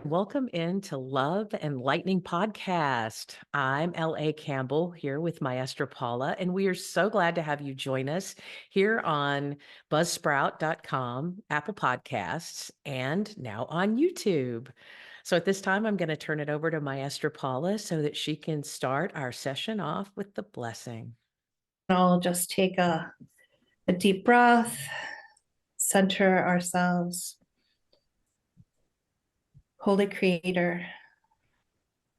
Welcome into Love and Lightning Podcast. I'm LA Campbell here with Maestra Paula, and we are so glad to have you join us here on buzzsprout.com, Apple Podcasts, and now on YouTube. So at this time, I'm going to turn it over to Maestra Paula so that she can start our session off with the blessing. I'll just take a deep breath, center ourselves. Holy Creator,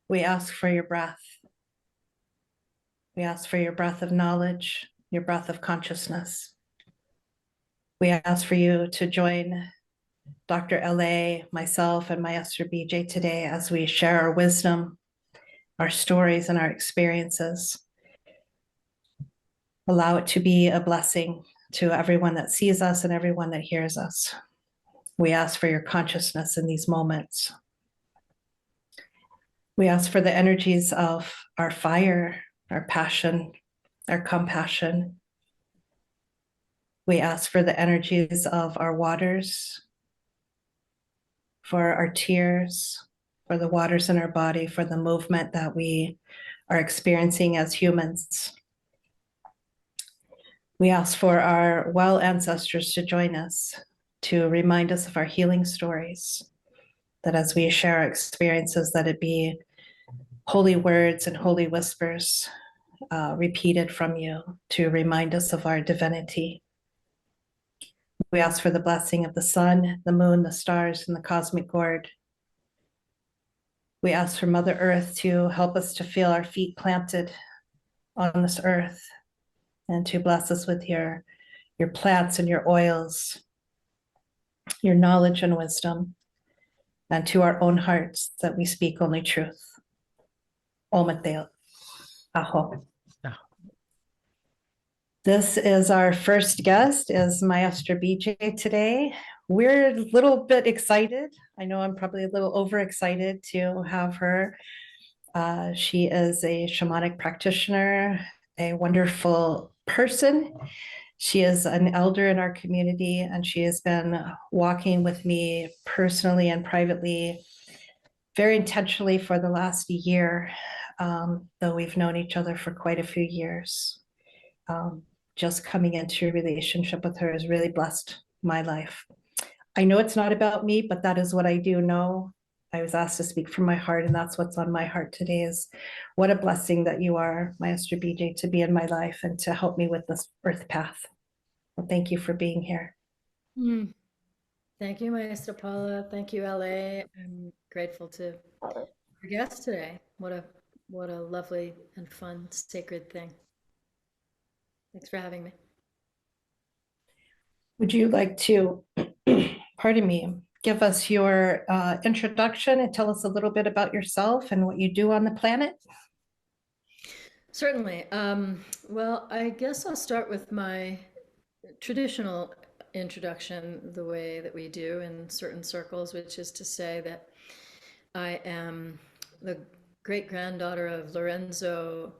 we ask for your breath. We ask for your breath of knowledge, your breath of consciousness. We ask for you to join Dr. LA, myself, and Maestra BJ today as we share our wisdom, our stories, and our experiences. Allow it to be a blessing to everyone that sees us and everyone that hears us. We ask for your consciousness in these moments. We ask for the energies of our fire, our passion, our compassion. We ask for the energies of our waters, for our tears, for the waters in our body, for the movement that we are experiencing as humans. We ask for our well ancestors to join us, to remind us of our healing stories, that as we share our experiences, that it be holy words and holy whispers repeated from you to remind us of our divinity. We ask for the blessing of the sun, the moon, the stars, and the cosmic gourd. We ask for Mother Earth to help us to feel our feet planted on this earth and to bless us with your plants and your oils, your knowledge and wisdom, and to our own hearts that we speak only truth. Omateo. Aho. This is our first guest, is Maestra BJ today. We're a little bit excited. I know I'm probably a little overexcited to have her. She is a shamanic practitioner, a wonderful person. She is an elder in our community, and she has been walking with me personally and privately, very intentionally for the last year, though we've known each other for quite a few years. Just coming into a relationship with her has really blessed my life. I know it's not about me, but that is what I do know. I was asked to speak from my heart, and that's what's on my heart today is what a blessing that you are, Maestra BJ, to be in my life and to help me with this earth path. Well, thank you for being here. Thank you, Maestra Paula. Thank you, LA. I'm grateful to your guest today. What a lovely and fun, sacred thing. Thanks for having me. Would you like to, pardon me, give us your introduction and tell us a little bit about yourself and what you do on the planet? Certainly. Well, I guess I'll start with my traditional introduction, the way that we do in certain circles, which is to say that I am the great-granddaughter of Lorenzo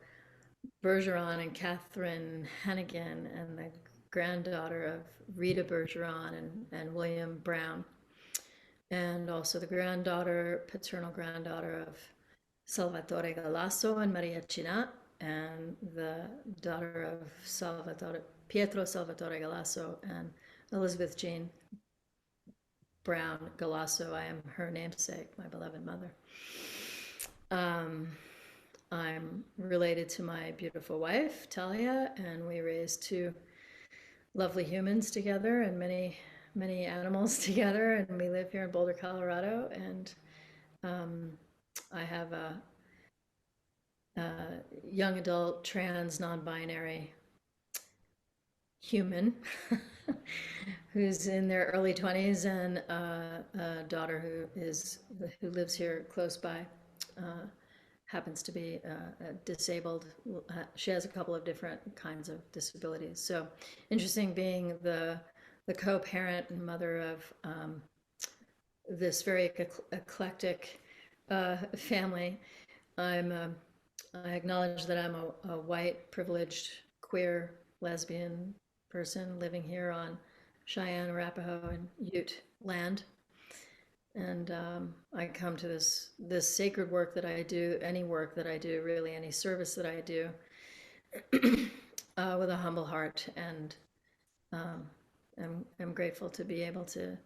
Bergeron and Catherine Hannigan, and the granddaughter of Rita Bergeron and William Brown, and also the paternal granddaughter of Salvatore Galasso and Maria Chinat, and the daughter of Pietro Salvatore Galasso and Elizabeth Jane Brown Galasso. I am her namesake, my beloved mother. I'm related to my beautiful wife, Talia, and we raised two lovely humans together and many, many animals together, and we live here in Boulder, Colorado, and I have a young adult trans non-binary human who's in their early 20s and a daughter who lives here close by, happens to be disabled. She has a couple of different kinds of disabilities. So interesting being the co-parent and mother of this very eclectic family. I acknowledge that I'm a white, privileged, queer, lesbian person living here on Cheyenne, Arapaho, and Ute land. And I come to this sacred work that I do, any work that I do, really any service that I do, with a humble heart, and I'm grateful to be able to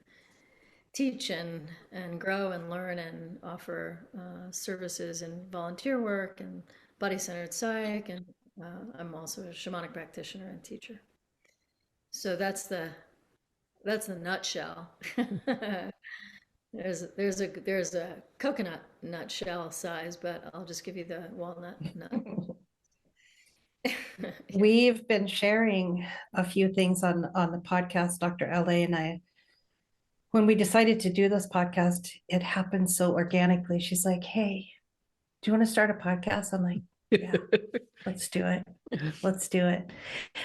teach and grow and learn and offer services and volunteer work and body-centered psych, and I'm also a shamanic practitioner and teacher. So that's the nutshell. There's a coconut nutshell size, but I'll just give you the walnut nut. We've been sharing a few things on the podcast, Dr.LA and I. When we decided to do this podcast, it happened so organically. She's like, "Hey, do you want to start a podcast?" I'm like, "Yeah, let's do it. Let's do it."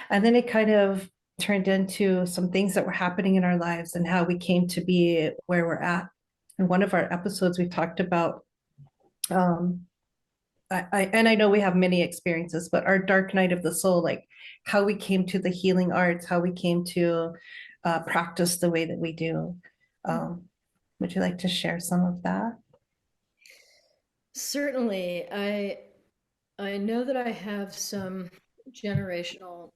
And then it kind of turned into some things that were happening in our lives and how we came to be where we're at. In one of our episodes, we talked about, I know we have many experiences, but our dark night of the soul, like how we came to the healing arts, how we came to practice the way that we do. Would you like to share some of that? Certainly, I know that I have some generational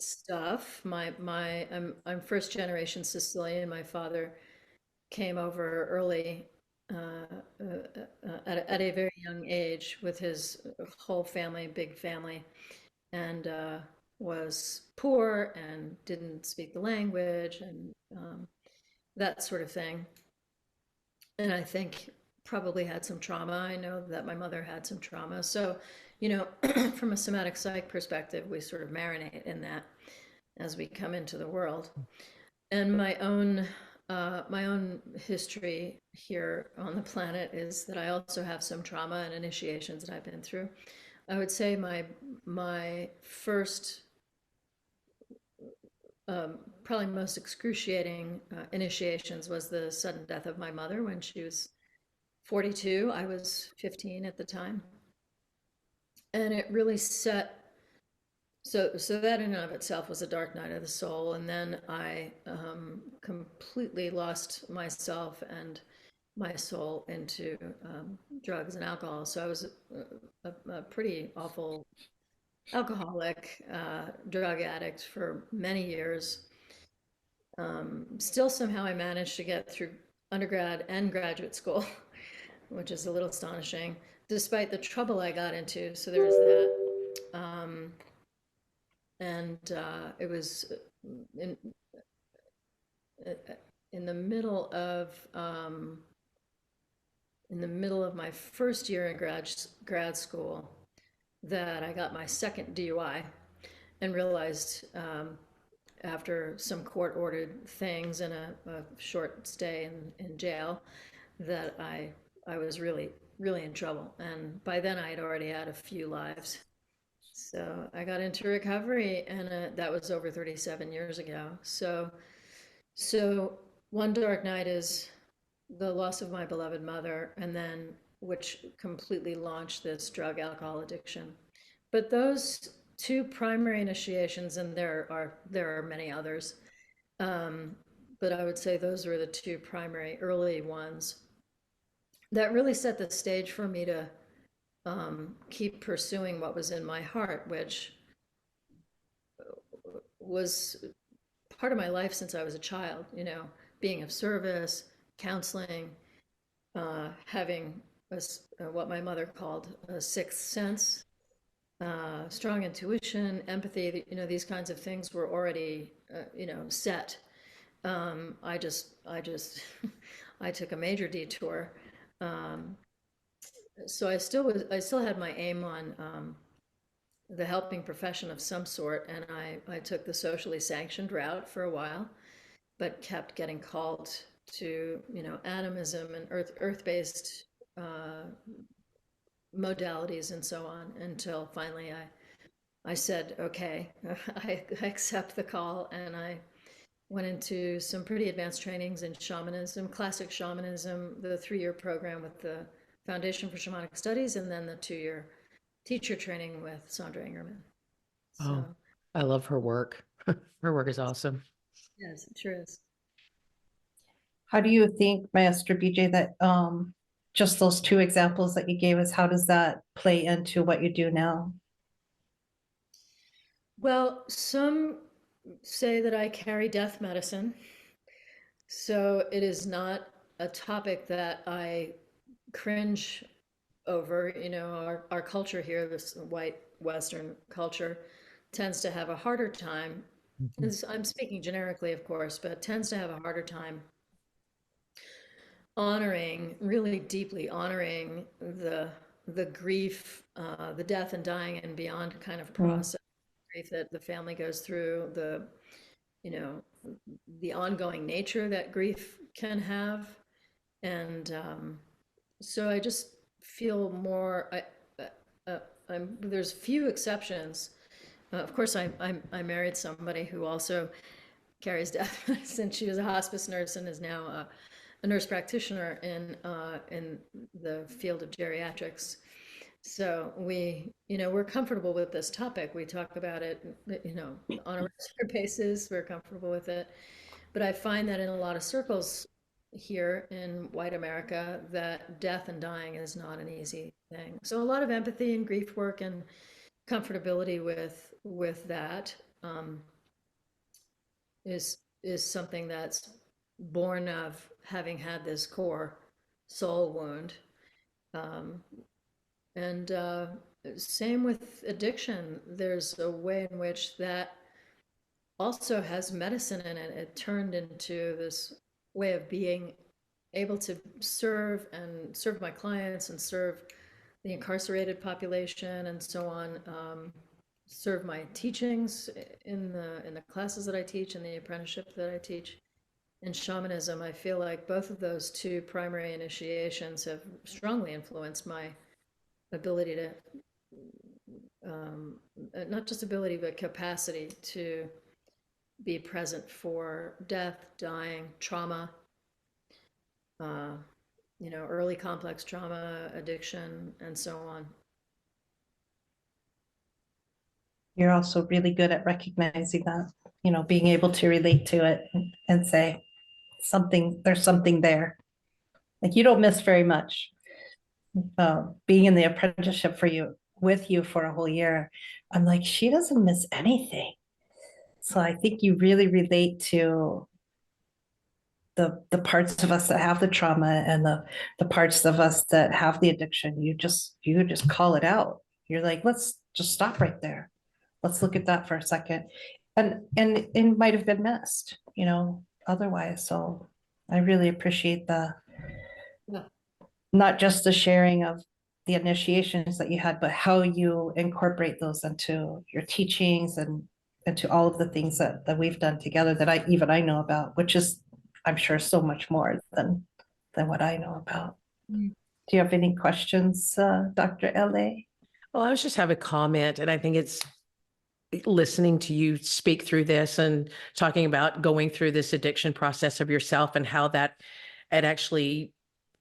stuff. I'm first generation Sicilian. My father came over early, at a very young age with his whole family, big family, and was poor and didn't speak the language, and that sort of thing. And I think probably had some trauma. I know that my mother had some trauma. So, from a somatic psych perspective, we sort of marinate in that as we come into the world. And my own history here on the planet is that I also have some trauma and initiations that I've been through. I would say my first, probably most excruciating initiations was the sudden death of my mother when she was 42. I was 15 at the time, and it really set. So that in and of itself was a dark night of the soul, and then I completely lost myself and my soul into drugs and alcohol. So I was a pretty awful alcoholic, drug addict for many years. Still, somehow I managed to get through undergrad and graduate school, which is a little astonishing, despite the trouble I got into. So there was that. And it was in, in the middle of my first year in grad school that I got my second DUI and realized, after some court ordered things and a short stay in jail, that I was really in trouble. And by then I had already had a few lives. So I got into recovery, and that was over 37 years ago. So one dark night is the loss of my beloved mother, and then which completely launched this drug alcohol addiction. But those two primary initiations, and there are many others, but I would say those were the two primary early ones that really set the stage for me to keep pursuing what was in my heart, which was part of my life since I was a child, being of service, counseling, having what my mother called a sixth sense, strong intuition, empathy, these kinds of things were already, set. I just, I took a major detour. So I still had my aim on the helping profession of some sort, and I took the socially sanctioned route for a while, but kept getting called to animism and earth-based modalities and so on, until finally I said, okay, I accept the call, and I went into some pretty advanced trainings in shamanism, classic shamanism, the 3-year program with the Foundation for Shamanic Studies, and then the 2-year teacher training with Sandra Ingerman. Oh, I love her work. Her work is awesome. Yes, it sure is. How do you think, Maestra BJ, that just those two examples that you gave us, how does that play into what you do now? Well, some say that I carry death medicine. So it is not a topic that I cringe over. You know, our culture here, this white Western culture, tends to have a harder time. Mhm. I'm speaking generically, of course, but tends to have a harder time honoring, really deeply honoring the grief, the death and dying and beyond kind of Mm. process, grief that the family goes through, you know, the ongoing nature that grief can have. And so I just feel more, there's few exceptions. Of course, I married somebody who also carries death medicine. She was a hospice nurse and is now a nurse practitioner in the field of geriatrics. So we're comfortable with this topic. We talk about it, on a regular basis. We're comfortable with it. But I find that in a lot of circles here in white America, that death and dying is not an easy thing. So a lot of empathy and grief work and comfortability with that is something that's born of having had this core soul wound. Um, and same with addiction. There's a way in which that also has medicine in it. It turned into this way of being able to serve my clients and serve the incarcerated population and so on. Serve my teachings in the classes that I teach and the apprenticeship that I teach. In shamanism, I feel like both of those two primary initiations have strongly influenced my ability to, not just ability, but capacity to be present for death, dying, trauma, uh, early complex trauma, addiction, and so on. You're also really good at recognizing that, being able to relate to it and say there's something there. Like you don't miss very much. Being in the apprenticeship with you for a whole year, I'm like, she doesn't miss anything. So I think you really relate to the parts of us that have the trauma and the parts of us that have the addiction. You just call it out. You're like, let's just stop right there. Let's look at that for a second. And it might have been missed, otherwise. So I really appreciate Yeah. not just the sharing of the initiations that you had, but how you incorporate those into your teachings and into all of the things that we've done together that I know about, which is, I'm sure, so much more than what I know about. Mm. Do you have any questions, Dr. LA? Well, I was just have a comment, and I think it's listening to you speak through this and talking about going through this addiction process of yourself and how that it actually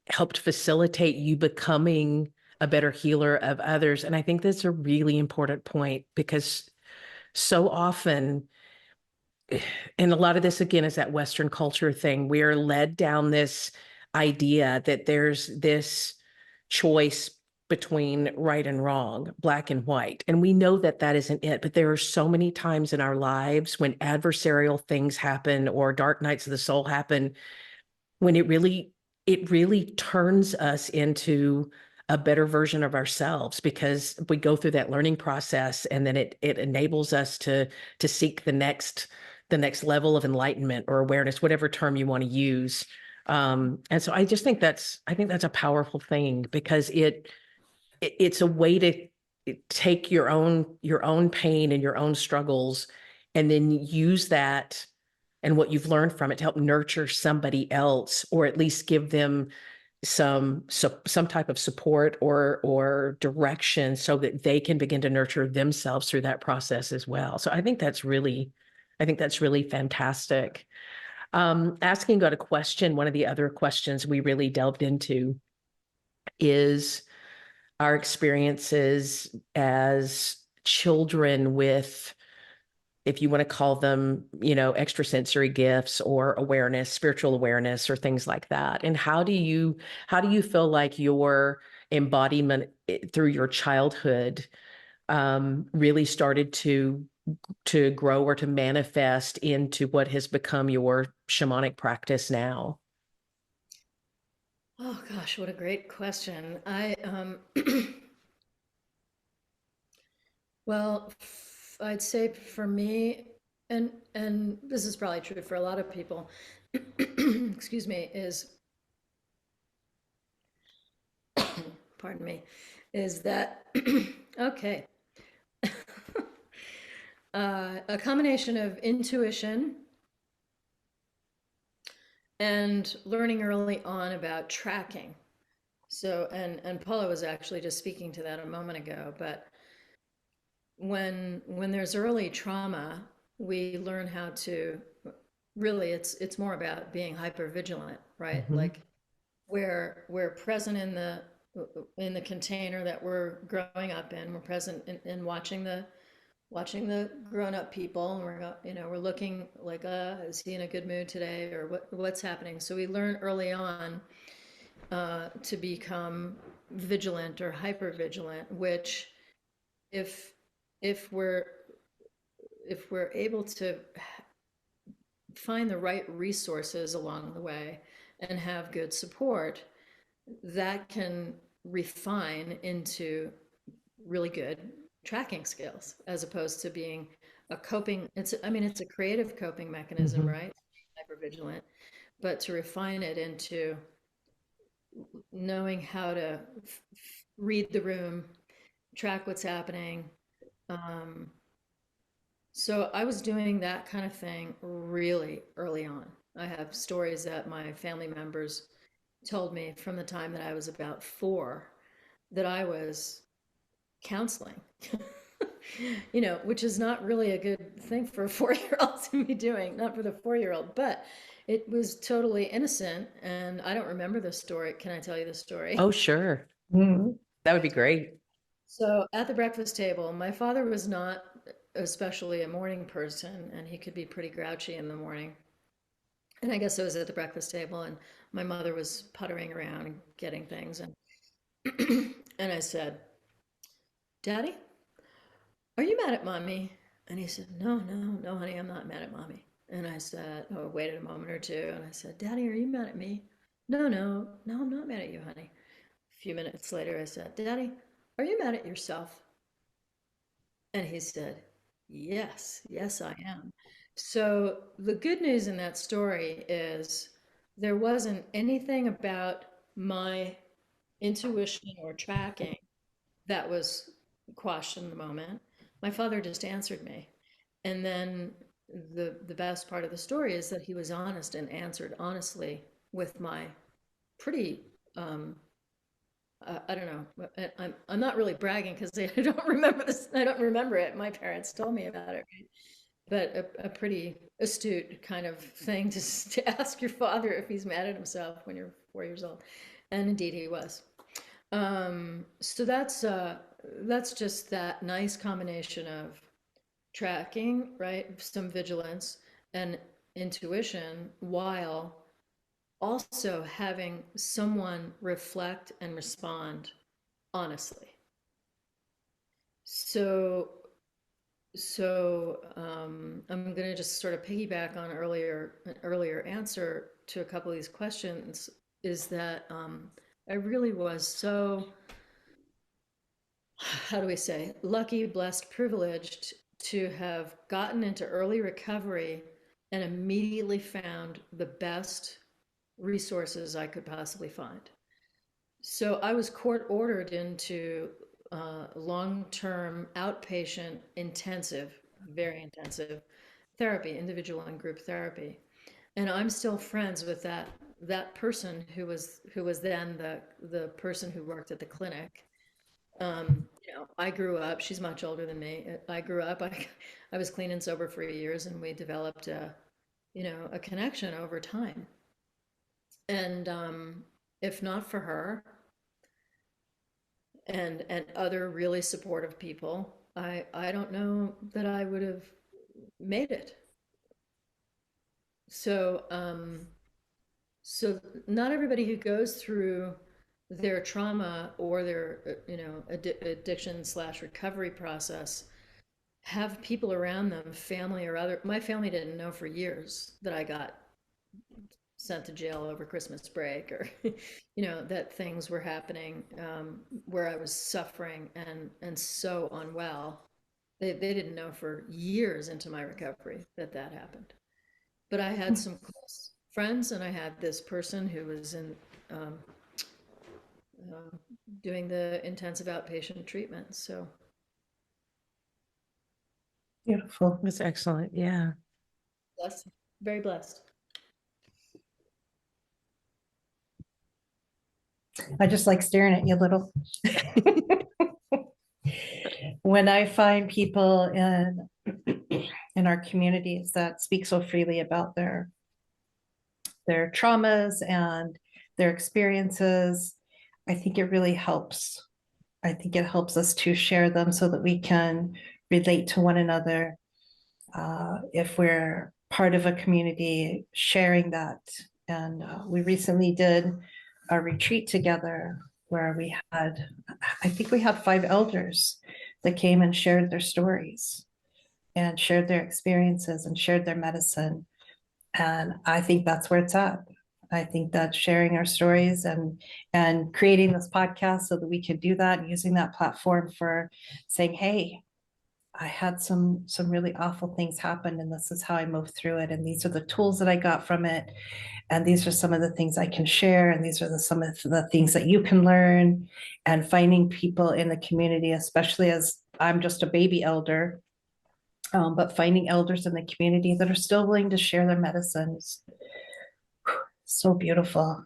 helped facilitate you becoming a better healer of others. And I think that's a really important point because so often, and a lot of this again is that Western culture thing, we are led down this idea that there's this choice between right and wrong, black and white. And we know that that isn't it, but there are so many times in our lives when adversarial things happen or dark nights of the soul happen, when it really turns us into a better version of ourselves, because we go through that learning process and then it enables us to seek the next level of enlightenment or awareness, whatever term you want to use. And so I just think I think that's a powerful thing, because it's a way to take your own pain and your own struggles and then use that and what you've learned from it to help nurture somebody else, or at least give them some type of support or direction so that they can begin to nurture themselves through that process as well. So I think that's really fantastic. Asking about a question, one of the other questions we really delved into is our experiences as children with if you want to call them, extrasensory gifts or awareness, spiritual awareness, or things like that. And how do you feel like your embodiment through your childhood really started to grow or to manifest into what has become your shamanic practice now? Oh gosh, what a great question. Well, I'd say for me, and this is probably true for a lot of people, excuse me, is pardon me, is that okay? A combination of intuition and learning early on about tracking. So, and Paula was actually just speaking to that a moment ago, but when there's early trauma, we learn how to really, it's more about being hyper vigilant, right? Mhm. Like we're present in the container that we're growing up in. We're present in watching the grown-up people, and we're looking like, is he in a good mood today, or what's happening? So we learn early on to become vigilant or hyper vigilant, which if if we're if we're able to find the right resources along the way and have good support, that can refine into really good tracking skills as opposed to being a coping. It's a creative coping mechanism, Mhm. right? Hypervigilant, but to refine it into knowing how to read the room, track what's happening. Um, so I was doing that kind of thing really early on. I have stories that my family members told me from the time that I was about 4 that I was counseling, which is not really a good thing for a 4-year-old to be doing, not for the 4-year-old, but it was totally innocent. And I don't remember the story. Can I tell you the story? Oh, sure. Mhm. That would be great. So at the breakfast table, my father was not especially a morning person, and he could be pretty grouchy in the morning. And I guess I was at the breakfast table, and my mother was puttering around and getting things. And, and I said, Daddy, are you mad at mommy? And he said, No, no, no, honey, I'm not mad at mommy. And I said, Oh, waited a moment or two. And I said, Daddy, are you mad at me? No, no, no, I'm not mad at you, honey. A few minutes later, I said, Daddy, are you mad at yourself? And he said, Yes, yes, I am. So the good news in that story is there wasn't anything about my intuition or tracking that was quashed in the moment. My father just answered me. And then the best part of the story is that he was honest and answered honestly with my pretty I don't know. I'm not really bragging because I don't remember this. I don't remember it. My parents told me about it, right? But a pretty astute kind of thing to ask your father if he's mad at himself when you're 4 years old, and indeed he was. So that's just that nice combination of tracking, right? Some vigilance and intuition, while also having someone reflect and respond honestly. So, I'm going to just sort of piggyback on an earlier answer to a couple of these questions. Is that I really was so, how do we say, lucky, blessed, privileged to have gotten into early recovery and immediately found the best resources I could possibly find. So I was court ordered into long-term outpatient intensive, very intensive therapy, individual and group therapy. And I'm still friends with that person who was then the person who worked at the clinic. I grew up, she's much older than me. I grew up, I was clean and sober for 8 years, and we developed a connection over time. And if not for her, and other really supportive people, I don't know that I would have made it. So, so not everybody who goes through their trauma or their, addiction slash recovery process have people around them, family or other. My family didn't know for years that I got sent to jail over Christmas break, or that things were happening, where I was suffering and so unwell. They didn't know for years into my recovery that happened. But I had some close friends, and I had this person who was in um, uh, doing the intensive outpatient treatment. So Beautiful. That's excellent. Yeah. blessed, very blessed. I just like staring at you little. When I find people in our communities that speak so freely about their traumas and their experiences, I think it really helps. I think it helps us to share them so that we can relate to one another. If we're part of a community, sharing that. And we recently did a retreat together where I think we had 5 elders that came and shared their stories and shared their experiences and shared their medicine. And I think that's where it's at. I think that sharing our stories and creating this podcast so that we can do that and using that platform for saying, hey, I had some really awful things happen, and this is how I moved through it, and these are the tools that I got from it, and these are some of the things I can share, and these are some of the things that you can learn. And finding people in the community, especially as I'm just a baby elder, but finding elders in the community that are still willing to share their medicines, so beautiful.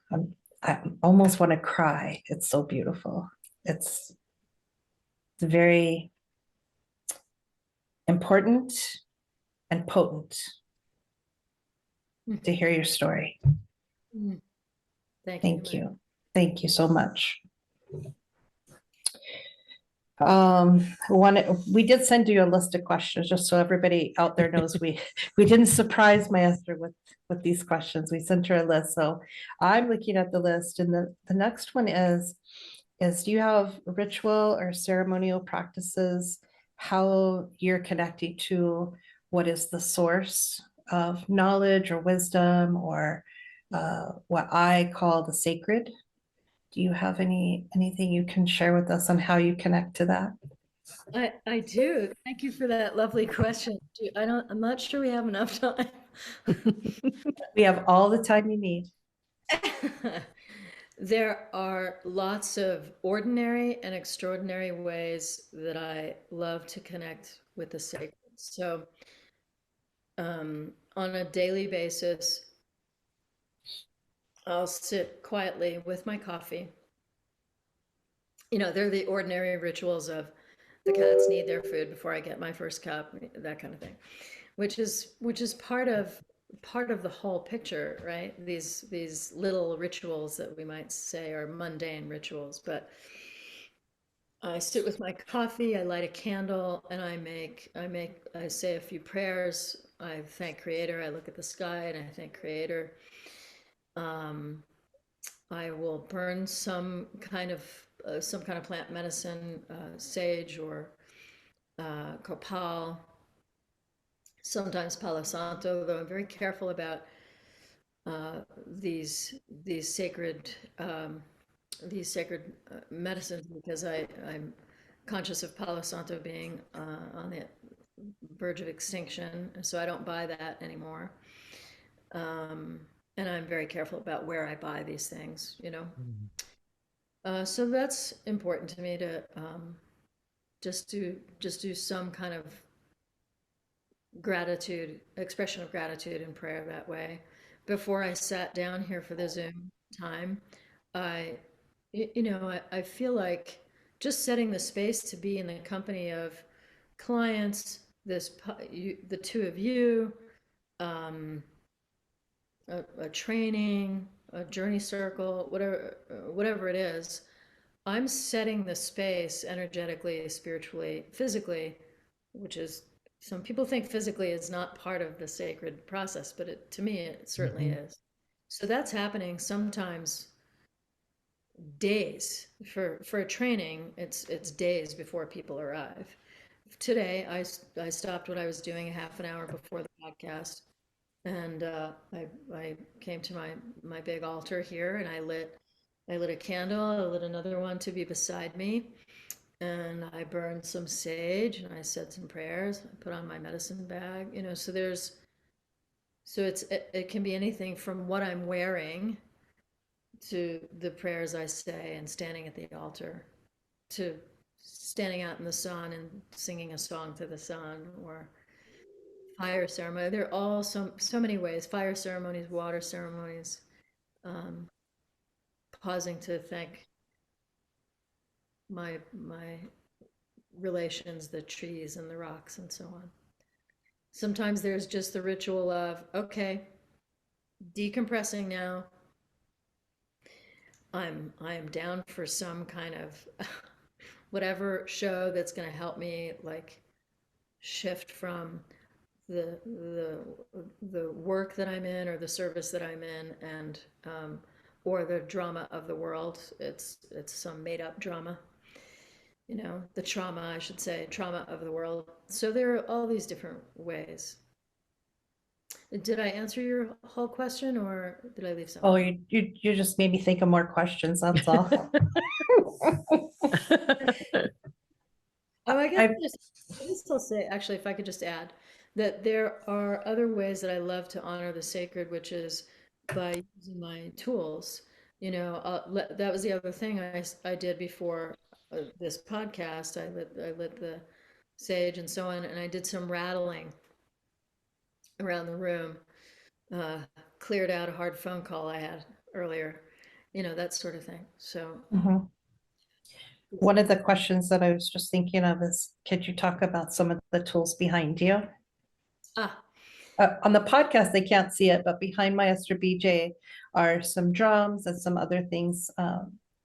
I almost want to cry. It's so beautiful. It's very important and potent to hear your story. Mm. Thank Thank you. you. Thank you so much. We did send you a list of questions, just so everybody out there knows we didn't surprise Maestra with these questions. We sent her a list. So I'm looking at the list, and the next one is do you have ritual or ceremonial practices, how you're connecting to what is the source of knowledge or wisdom, or what I call the sacred? Do you have anything you can share with us on how you connect to that? I do. Thank you for that lovely question. I'm not sure we have enough time. We have all the time you need. There are lots of ordinary and extraordinary ways that I love to connect with the sacred. So, on a daily basis, I'll sit quietly with my coffee. They're the ordinary rituals of the cats need their food before I get my first cup, that kind of thing, which is part of the whole picture, right? These little rituals that we might say are mundane rituals, but I sit with my coffee, I light a candle, and I say a few prayers. I thank Creator. I look at the sky and I thank Creator. I will burn some kind of plant medicine, sage or copal, sometimes Palo Santo, though I'm very careful about these sacred medicines, because I'm conscious of Palo Santo being on the verge of extinction, so I don't buy that anymore. And I'm very careful about where I buy these things, so that's important to me, to just do some kind of expression of gratitude and prayer that way. Before I sat down here for the Zoom time, I, I feel like just setting the space to be in the company of clients, the two of you, a training, a journey circle, whatever it is, I'm setting the space energetically, spiritually, physically, which is some people think physically is not part of the sacred process, but to me, it certainly Mhm. is. So that's happening sometimes days for a training. It's days before people arrive. Today, I stopped what I was doing a half an hour before the podcast, and I came to my big altar here, and I lit a candle. I lit another one to be beside me, and I burned some sage, and I said some prayers. I put on my medicine bag, so it can be anything from what I'm wearing to the prayers I say and standing at the altar to standing out in the sun and singing a song to the sun, or fire ceremony. There are all so many ways: fire ceremonies, water ceremonies, um, pausing to thank my relations, the trees and the rocks and so on. Sometimes there's just the ritual of, okay, decompressing now. I am down for some kind of whatever show that's going to help me, like, shift from the the work that I'm in or the service that I'm in, and or the drama of the world. It's some made up drama, the trauma, I should say, trauma of the world. So there are all these different ways. Did I answer your whole question, or did I leave Oh, something? you just made me think of more questions, that's all. Oh, I guess I, I guess I'll say, actually, if I could just add that there are other ways that I love to honor the sacred, which is by using my tools. That was the other thing I did before this podcast. I lit the sage and so on, and I did some rattling around the room, uh, cleared out a hard phone call I had earlier, that sort of thing. So, Mhm. One of the questions that I was just thinking of is, could you talk about some of the tools behind you? ah, On the podcast, they can't see it, but behind Maestra BJ are some drums and some other things,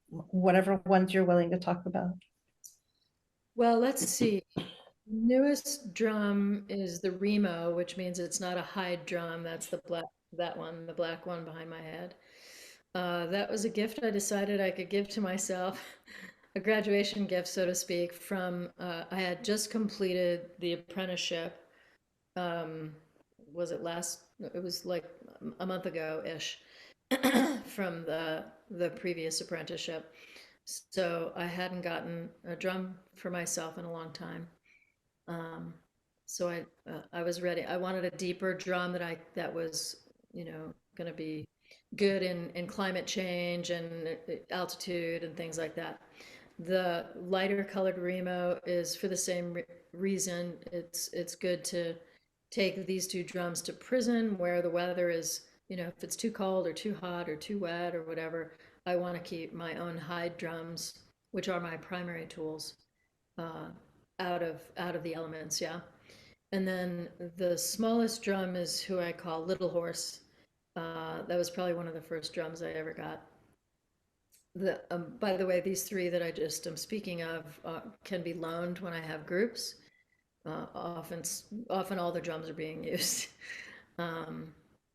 whatever ones you're willing to talk about. well, let's see. Newest drum is the Remo, which means it's not a hide drum. That's the black one behind my head. That was a gift I decided I could give to myself, a graduation gift, so to speak, from I had just completed the apprenticeship. Um, was it last? It was like a month ago-ish from the previous apprenticeship. So I hadn't gotten a drum for myself in a long time. Um, so I was ready. I wanted a deeper drum that was, going to be good in climate change and altitude and things like that. The lighter colored Remo is for the same reason. It's good to take these two drums to prison where the weather is, if it's too cold or too hot or too wet or whatever. I want to keep my own hide drums, which are my primary tools, uh, out of the elements. Yeah. And then the smallest drum is who I call Little Horse. That was probably one of the first drums I ever got. By the way, these three that I just am speaking of can be loaned when I have groups. Often all the drums are being used. Um,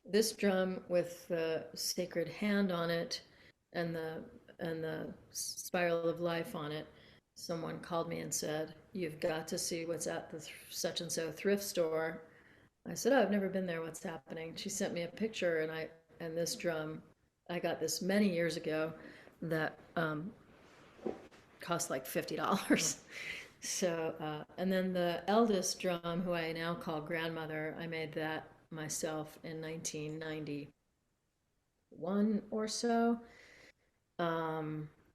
this drum with the sacred hand on it and the spiral of life on it. Someone called me and said, "You've got to see what's at the such and so thrift store." I said, "Oh, I've never been there. What's happening?" She sent me a picture, and this drum, I got this many years ago, that cost like $50. So, and then the eldest drum, who I now call grandmother, I made that myself in 1991 or so.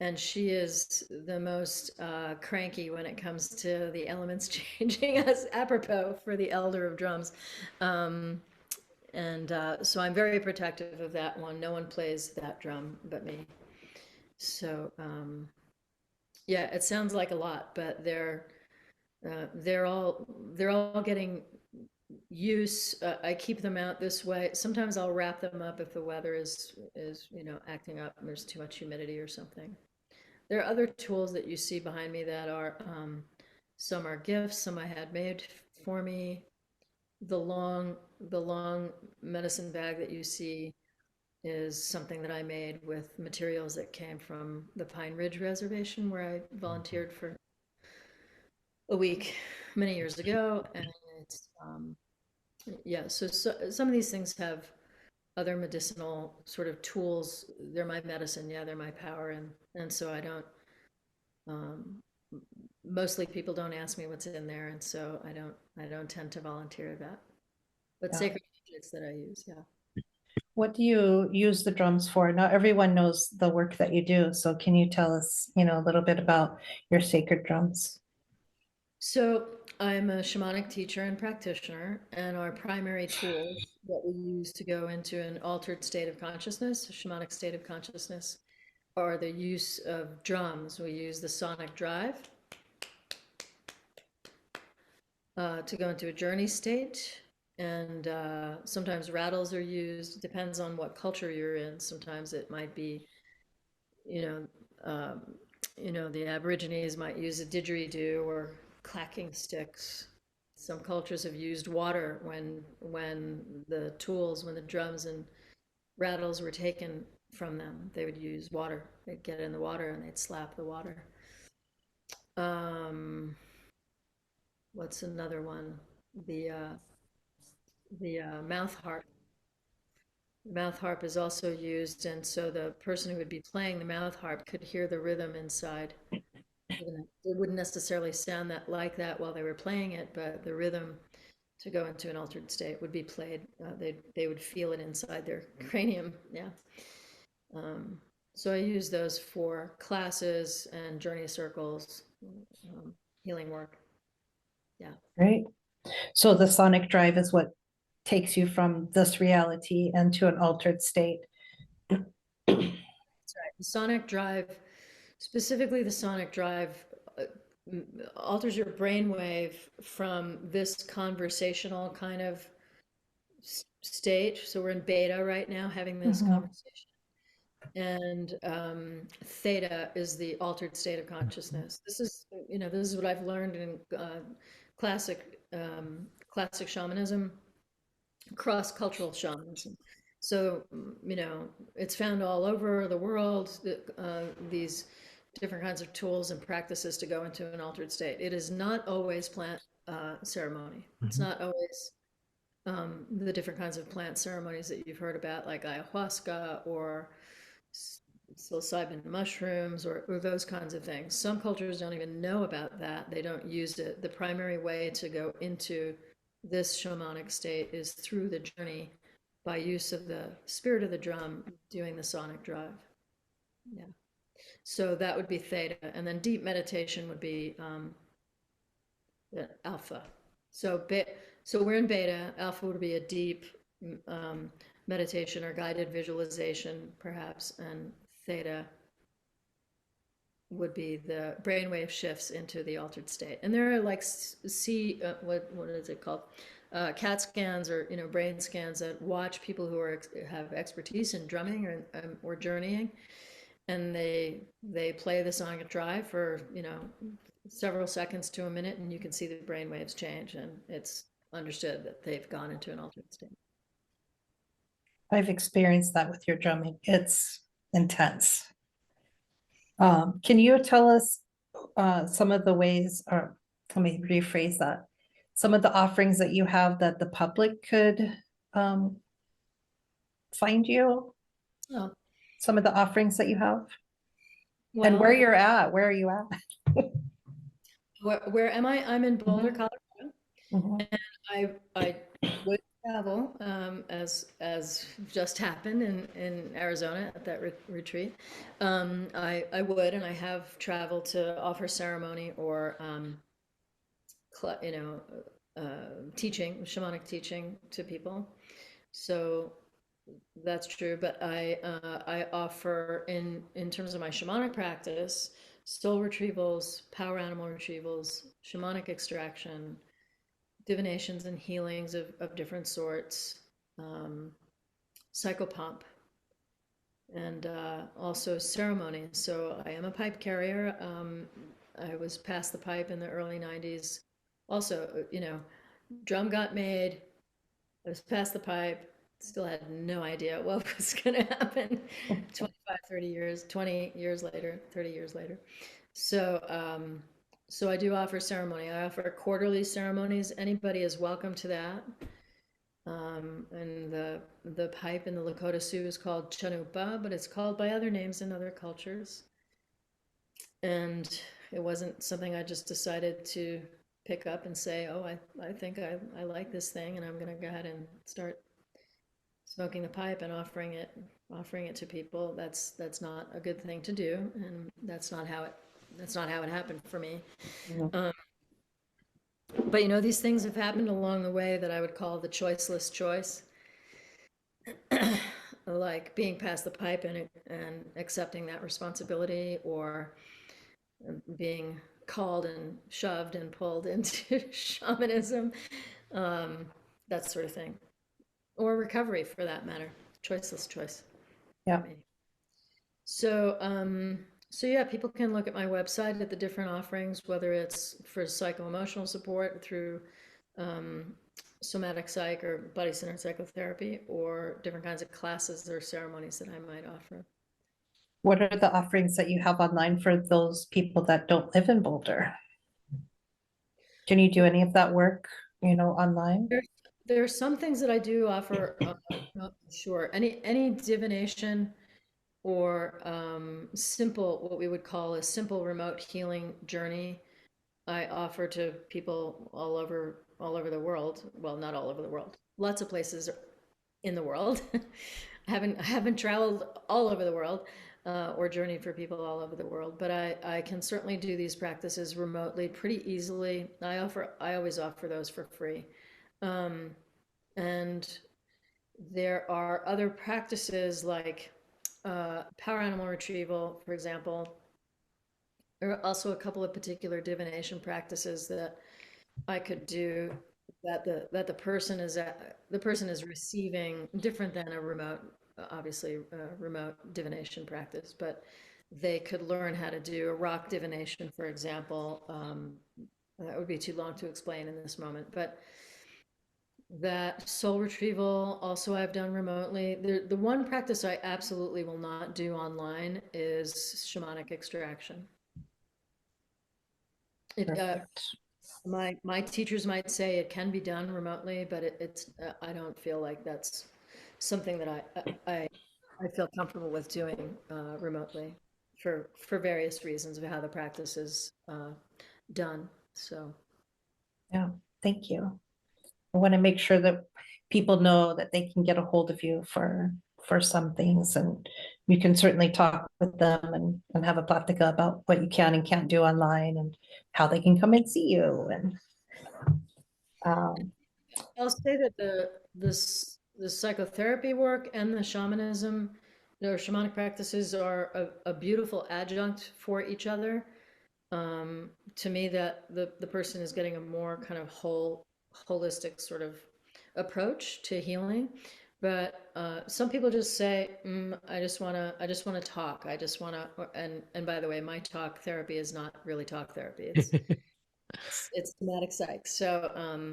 And she is the most cranky when it comes to the elements changing, as apropos for the elder of drums. Um, and so I'm very protective of that one. No one plays that drum but me. So yeah, it sounds like a lot, but they're all getting use. I keep them out this way. Sometimes I'll wrap them up if the weather is acting up and there's too much humidity or something. There are other tools that you see behind me that are some are gifts, some I had made For me, the long medicine bag that you see is something that I made with materials that came from the Pine Ridge Reservation, where I volunteered for a week many years ago. And it's, yeah, so some of these things have other medicinal sort of tools. They're my medicine, yeah, they're my power. And so I don't, um, mostly people don't ask me what's in there. And so I don't tend to volunteer that. But Yeah. sacred objects that I use, yeah. What do you use the drums for? Not everyone knows the work that you do. So can you tell us, a little bit about your sacred drums? So I'm a shamanic teacher and practitioner, and our primary tools that we use to go into an altered state of consciousness, a shamanic state of consciousness, are the use of drums. We use the sonic drive to go into a journey state, and sometimes rattles are used. Depends on what culture you're in. Sometimes it might be, you know, um, the Aborigines might use a didgeridoo or clacking sticks. Some cultures have used water when the drums and rattles were taken from them. They would use water. They'd get in the water and they'd slap the water. Um, what's another one? The uh, the mouth harp. The mouth harp is also used, and so the person who would be playing the mouth harp could hear the rhythm inside. It wouldn't necessarily sound that like that while they were playing it, but the rhythm to go into an altered state would be played. They would feel it inside their cranium. Yeah. Um, so I use those for classes and journey circles, healing work. Yeah. Right. So the sonic drive is what takes you from this reality into an altered state. That's right. The sonic drive, specifically the sonic drive, alters your brainwave from this conversational kind of state. So we're in beta right now, having this Mhm. conversation. And theta is the altered state of consciousness. This is what I've learned in classic shamanism, cross-cultural shamanism. So, it's found all over the world, these different kinds of tools and practices to go into an altered state. It is not always plant ceremony. It's not always the different kinds of plant ceremonies that you've heard about, like ayahuasca or psilocybin mushrooms or those kinds of things. Some cultures don't even know about that. They don't use it. The primary way to go into this shamanic state is through the journey by use of the spirit of the drum doing the sonic drive. Yeah. So that would be theta. And then deep meditation would be the alpha. So, so we're in beta. Alpha would be a deep meditation or guided visualization, perhaps, and theta would be the brainwave shifts into the altered state. And there are like what is it called? CAT scans or brain scans that watch people who have expertise in drumming or journeying, and they play the sonic drive for several seconds to a minute, and you can see the brain waves change, and it's understood that they've gone into an altered state. I've experienced that with your drumming. It's intense. Can you tell us some of the ways, or let me rephrase that, some of the offerings that you have that the public could find you? Oh, Some of the offerings that you have? And well, where you're at, where are you at? where am I? I'm in Boulder, Mhm. Colorado. Mhm. I would travel, as just happened in Arizona at that retreat. I would, and I have traveled to offer ceremony or teaching, shamanic teaching to people. So that's true. But I offer in terms of my shamanic practice, soul retrievals, power animal retrievals, shamanic extraction, divinations and healings of different sorts, psychopomp, and also ceremonies. So I am a pipe carrier. I was past the pipe in the early 90s. Also, drum got made. I was past the pipe. Still had no idea what was going to happen 25, 30 years, 20 years later, 30 years later. So, so I do offer ceremony. I offer quarterly ceremonies. Anybody is welcome to that. And the pipe in the Lakota Sioux is called chanupa, but it's called by other names in other cultures. And it wasn't something I just decided to pick up and say, oh, I think I like this thing, and I'm going to go ahead and start smoking the pipe and offering it to people. That's not a good thing to do, and that's not how it happened for me. Yeah. But you know, these things have happened along the way that I would call the choiceless choice. Like being past the pipe and accepting that responsibility, or being called and shoved and pulled into shamanism, that sort of thing, or recovery for that matter. Choiceless choice. Yeah. So yeah, people can look at my website at the different offerings, whether it's for psycho-emotional support through somatic psych or body-centered psychotherapy, or different kinds of classes or ceremonies that I might offer. What are the offerings that you have online for those people that don't live in Boulder? Can you do any of that work, online? There are some things that I do offer. Sure, any divination or simple, what we would call a simple remote healing journey, I offer to people all over the world. Well, not all over the world. Lots of places in the world. I haven't traveled all over the world or journeyed for people all over the world, but I can certainly do these practices remotely pretty easily. I always offer those for free. And there are other practices like power animal retrieval, for example. There are also a couple of particular divination practices that I could do that the person is receiving, different than a remote, obviously remote divination practice, but they could learn how to do a rock divination, for example. That would be too long to explain in this moment, but that soul retrieval also I've done remotely. The one practice I absolutely will not do online is shamanic extraction. Perfect. My teachers might say it can be done remotely, but it's I don't feel like that's something that I feel comfortable with doing remotely for various reasons of how the practice is done. So Yeah, thank you. I want to make sure that people know that they can get a hold of you for some things, and you can certainly talk with them and have a plática about what you can and can't do online and how they can come and see you. And I'll say that the psychotherapy work and the shamanism, shamanic practices are a beautiful adjunct for each other. To me, that the person is getting a more kind of holistic sort of approach to healing. But some people just say, I just want to talk. I just want to, and by the way, my talk therapy is not really talk therapy. It's somatic psych. So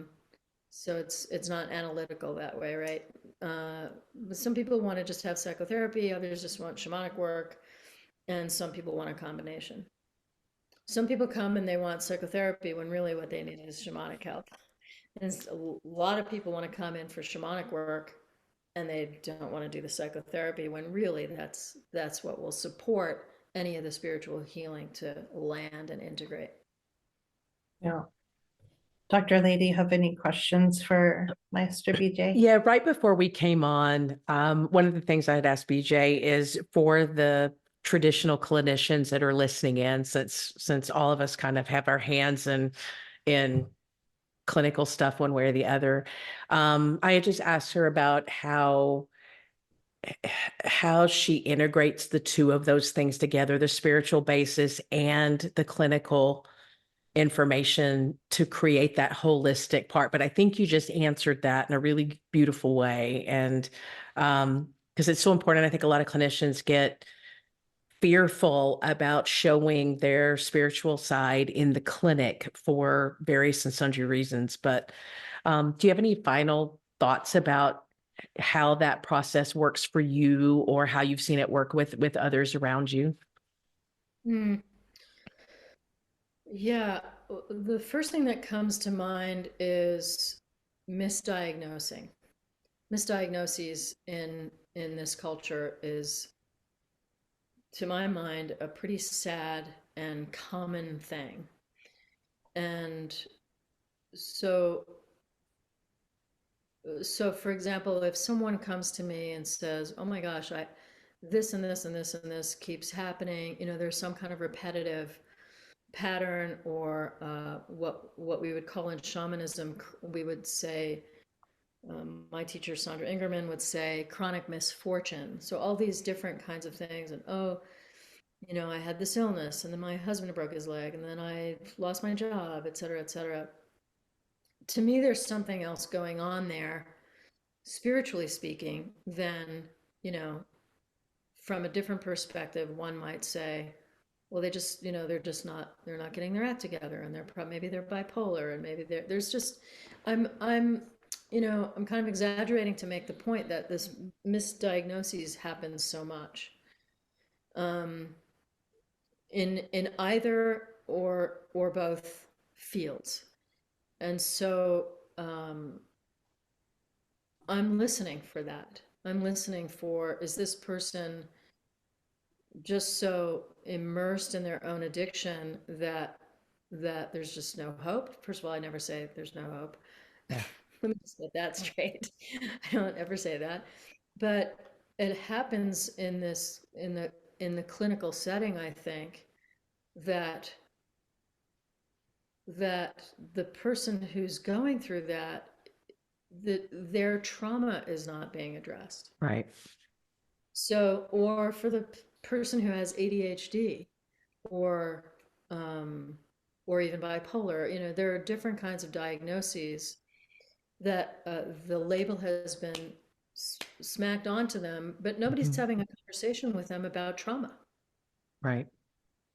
it's not analytical that way, right? But some people want to just have psychotherapy, others just want shamanic work, and some people want a combination. Some people come and they want psychotherapy when really what they need is shamanic help. And a lot of people want to come in for shamanic work and they don't want to do the psychotherapy when really that's what will support any of the spiritual healing to land and integrate. yeah. Dr. Lay, do you have any questions for Maestra BJ? Yeah, right before we came on, one of the things I had asked BJ is for the traditional clinicians that are listening in, since all of us kind of have our hands in clinical stuff one way or the other. I had just asked her about how she integrates the two of those things together, the spiritual basis and the clinical information, to create that holistic part. But I think you just answered that in a really beautiful way. And because it's so important, I think a lot of clinicians get fearful about showing their spiritual side in the clinic for various and sundry reasons. But Do you have any final thoughts about how that process works for you, or how you've seen it work with others around you? Mm, yeah, the first thing that comes to mind is misdiagnosing. Misdiagnoses in this culture is, to my mind, a pretty sad and common thing. And so so for example, if someone comes to me and says, "Oh my gosh, I this and this and this and this keeps happening," there's some kind of repetitive pattern, or what we would call in shamanism, we would say, my teacher Sandra Ingerman would say, chronic misfortune. So all these different kinds of things, and oh, I had this illness, and then my husband broke his leg, and then I lost my job, et cetera, et cetera. To me, there's something else going on there, spiritually speaking, than, you know, from a different perspective, one might say, well, they just, they're not getting their act together, and maybe they're bipolar, and maybe there's just, I'm, I'm kind of exaggerating to make the point that this misdiagnoses happens so much, um, in either or both fields. And so, I'm listening for that. I'm listening for, is this person just so immersed in their own addiction that there's just no hope? First of all, I never say there's no hope. Yeah. Let me just get that straight. I don't ever say that. But it happens in the clinical setting, I think, that that the person who's going through that their trauma is not being addressed. Right. So, or for the person who has ADHD, or um, or even bipolar, there are different kinds of diagnoses that the label has been smacked onto them, but nobody's Mhm. having a conversation with them about trauma. Right.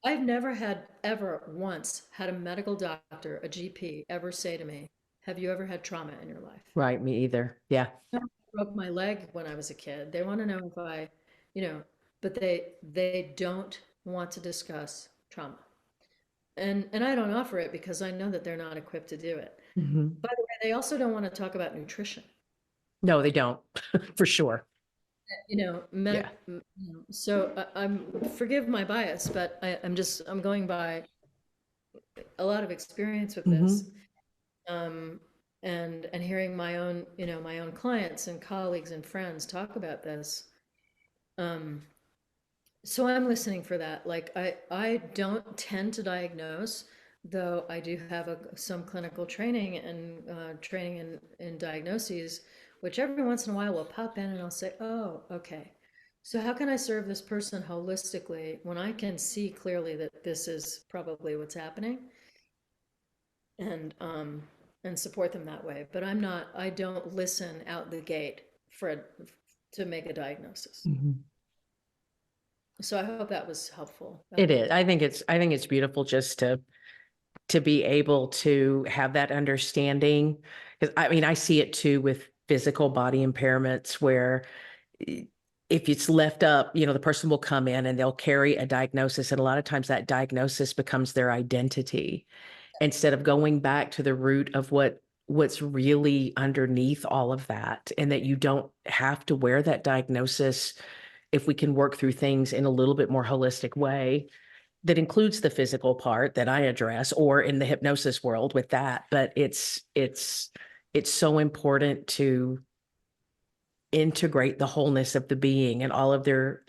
I've never ever once had a medical doctor, a GP, ever say to me, "Have you ever had trauma in your life?" Right. Me either. Yeah. I broke my leg when I was a kid. They want to know if you know, but they don't want to discuss trauma. And I don't offer it because I know that they're not equipped to do it. Mhm. By the way, they also don't want to talk about nutrition. No, they don't, for sure. Medic. Yeah. So I'm, forgive my bias, but I'm going by a lot of experience with this, Hmm. um, and hearing my own clients and colleagues and friends talk about this. Um, so I'm listening for that. Like, I don't tend to diagnose, though I do have some clinical training and training in diagnoses, which every once in a while will pop in, and I'll say, oh, okay. So how can I serve this person holistically when I can see clearly that this is probably what's happening, and support them that way? But I don't listen out the gate to make a diagnosis. Hmm. So I hope that was helpful. It is. I think it's beautiful just to be able to have that understanding. Because I mean, I see it too with physical body impairments where if it's left up, the person will come in and they'll carry a diagnosis. And a lot of times that diagnosis becomes their identity instead of going back to the root of what's really underneath all of that. And that you don't have to wear that diagnosis if we can work through things in a little bit more holistic way that includes the physical part that I address, or in the hypnosis world with that. But it's so important to integrate the wholeness of the being and all of their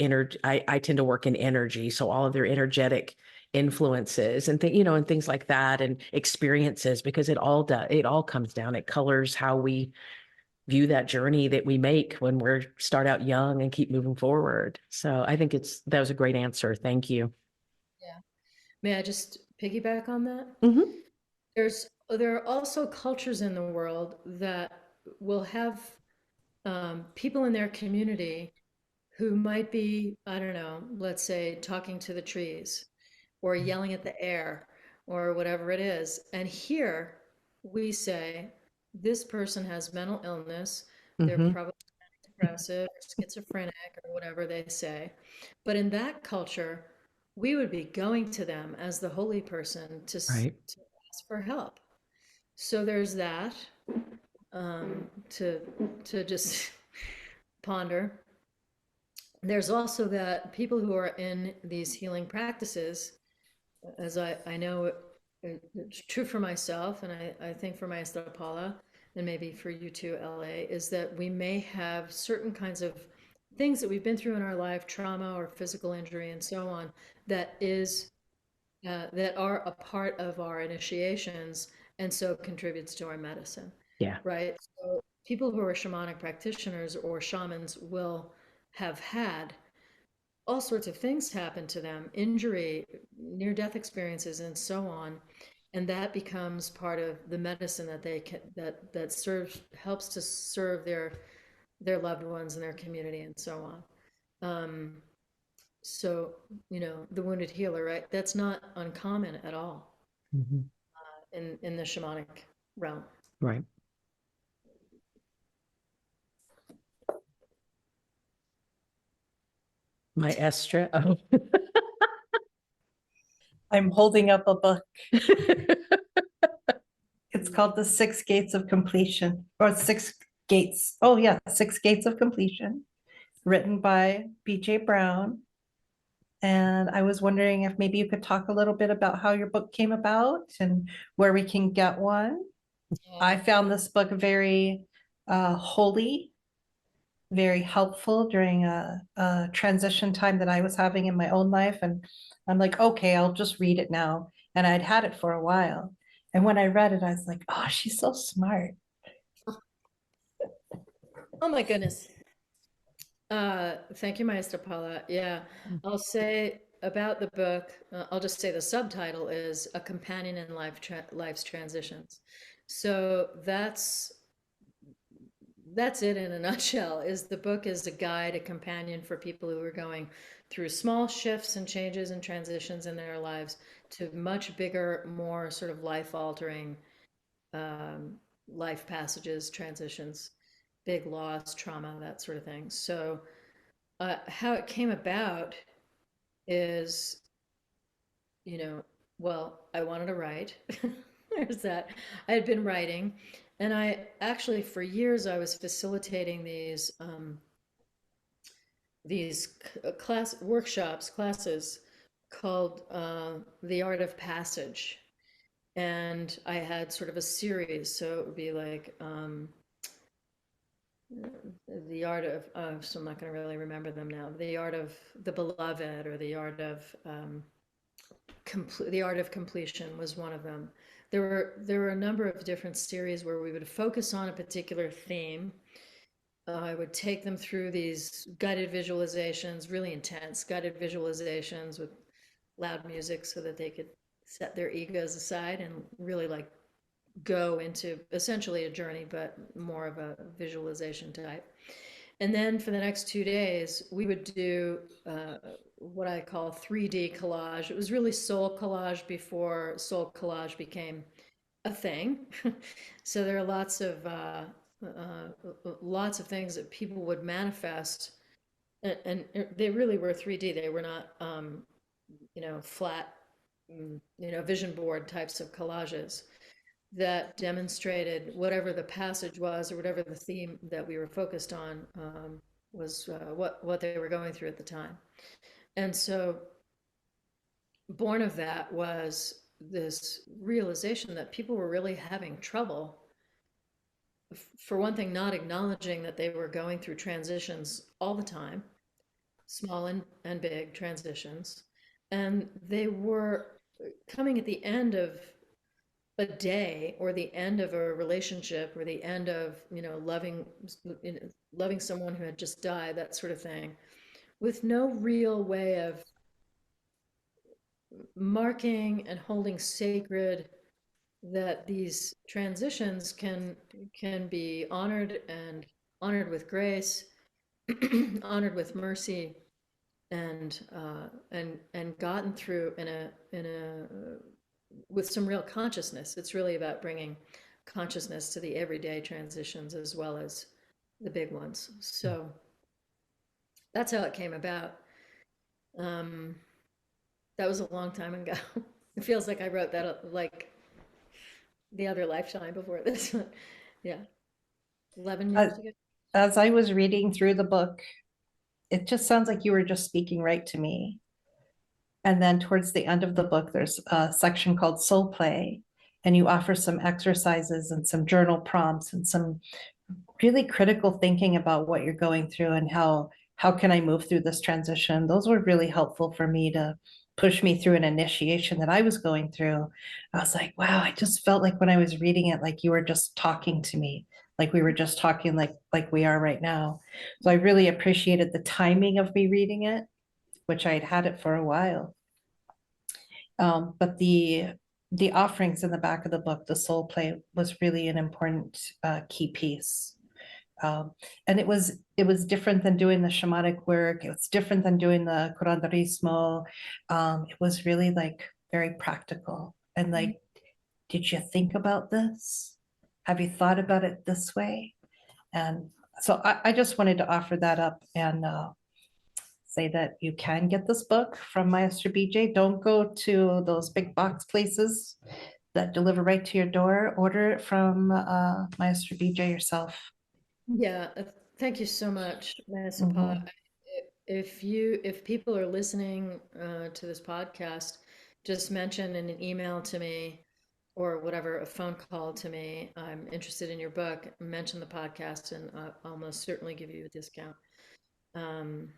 I tend to work in energy, so all of their energetic influences and and things like that, and experiences, because it all comes down, it colors how we view that journey that we make when we're start out young and keep moving forward. So I think that was a great answer. Thank you. Yeah. May I just piggyback on that? Hmm. There are also cultures in the world that will have people in their community who might be, I don't know, let's say talking to the trees or yelling at the air or whatever it is. And here we say, this person has mental illness, they're Mm-hmm. probably depressive or schizophrenic or whatever they say. But in that culture, we would be going to them as the holy person Right. to ask for help. So there's that to just ponder. There's also that people who are in these healing practices, as I know it's true for myself, and I think for Maestra Paula, and maybe for you too, LA, is that we may have certain kinds of things that we've been through in our life, trauma or physical injury and so on, that is that are a part of our initiations and so contributes to our medicine, Yeah. right? So people who are shamanic practitioners or shamans will have had all sorts of things happen to them, injury, near death experiences and so on, and that becomes part of the medicine that they can that serves helps to serve their loved ones and their community and so on. So, the wounded healer, right? That's not uncommon at all Mm-hmm. in the shamanic realm. Right. Maestra. Oh. I'm holding up a book. It's called The Six Gates of Completion, or Six Gates. Oh, yeah, Six Gates of Completion, written by B.J.Brown. And I was wondering if maybe you could talk a little bit about how your book came about and where we can get one. I found this book very holy, very helpful during a transition time that I was having in my own life. And I'm like, okay, I'll just read it now. And I'd had it for a while. And when I read it, I was like, oh, she's so smart. Oh my goodness. Thank you, Maestra Paula. Yeah, I'll say about the book, I'll just say the subtitle is A Companion in Life's Transitions. So that's it in a nutshell. Is the book is a guide, a companion for people who are going through small shifts and changes and transitions in their lives to much bigger, more sort of life-altering um, life passages, transitions, big loss, trauma, that sort of thing. So how it came about is, well, I wanted to write. There's that. I had been writing, and I actually, for years, I was facilitating these classes called The Art of Passage. And I had sort of a series, so it would be like the art of, so I'm not going to really remember them now. The art of the beloved, or the art of the art of completion was one of them. There were a number of different series where we would focus on a particular theme. I would take them through these guided visualizations, really intense guided visualizations with loud music, so that they could set their egos aside and really like go into essentially a journey, but more of a visualization type. And then for the next 2 days, we would do what I call 3D collage. It was really soul collage before soul collage became a thing. So there are lots of things that people would manifest, and they really were 3D. They were not, flat, vision board types of collages that demonstrated whatever the passage was or whatever the theme that we were focused on was what they were going through at the time. And so born of that was this realization that people were really having trouble, for one thing, not acknowledging that they were going through transitions all the time, small and big transitions. And they were coming at the end of a day, or the end of a relationship, or the end of loving someone who had just died, that sort of thing, with no real way of marking and holding sacred that these transitions can be honored, and honored with grace, honored with mercy, and gotten through in a with some real consciousness. It's really about bringing consciousness to the everyday transitions as well as the big ones. So that's how it came about. That was a long time ago. It feels like I wrote that like the other lifetime before this one. Yeah, 11 Uh, years ago. as I was reading through the book, it just sounds like you were just speaking right to me. And then towards the end of the book, there's a section called Soul Play, and you offer some exercises and some journal prompts and some really critical thinking about what you're going through and how can I move through this transition. Those were really helpful for me to push me through an initiation that I was going through. I was like, wow, I just felt like when I was reading it, like you were just talking to me, like we were just talking like we are right now. So I really appreciated the timing of me reading it, which I had had it for a while. But the offerings in the back of the book, the soul play, was really an important key piece. And it was different than doing the shamanic work. It was different than doing the curanderismo. It was really like very practical and like, did you think about this? Have you thought about it this way? And so I just wanted to offer that up and say that you can get this book from Maestra B.J. Don't go to those big box places that deliver right to your door. Order it from Maestra B.J. yourself. Yeah, thank you so much, Mesa. Mhm. If people are listening to this podcast, just mention in an email to me or whatever, a phone call to me. I'm interested in your book. Mention the podcast, and I'll most certainly give you a discount. Um,